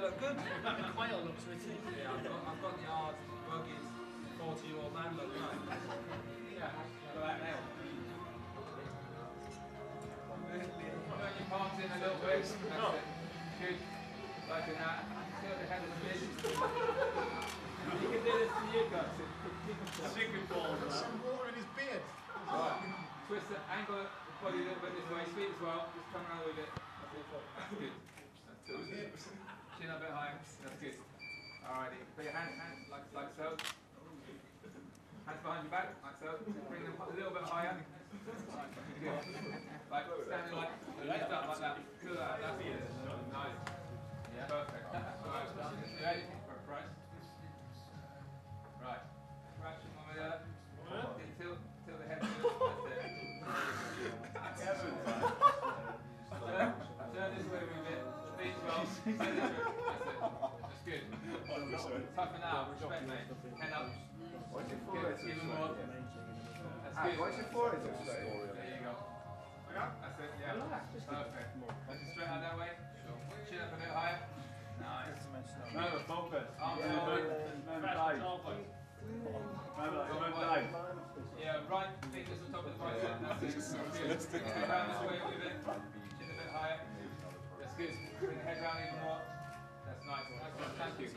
look good. Quail looks with it. Yeah, I've got the hard, rugged, 40-year-old man look. No. Yeah, go out now. Put your palms in a little bit. That's it. Good. Like that. Feel the head of the bit. You can do this to you guys. Chicken balls. Some water in his beard. Right. Twist the angle the body a little bit this way. Feet as well. Just come around a little bit. That's good. That's good. Chin up a bit higher. That's good. Alrighty. Put your hands like so. Hands behind your back, like so. Bring them a little bit higher. Good. Like standing like lift up like that. Good. That's good. Nice. Yeah. Perfect. Alright. You ready for a price? Right. Crash one way there. Tilt the head. That's it. Turn this way a wee bit. Feet well. That's it. That's good. Toughen out. Respect, mate. Head up. What's your forehead? Even more. That's good. What's your forehead? There you go. That's it, yeah. Perfect. That's it straight out that way. Chin up a bit higher. Nice. Remember, focus. Arms Yeah, forward. Yeah, right fingers on top of the bicep. That's it. That's good. Head round this way a wee bit. Chin a bit higher. That's good. Bring the head round even more. That's nice. Thank you.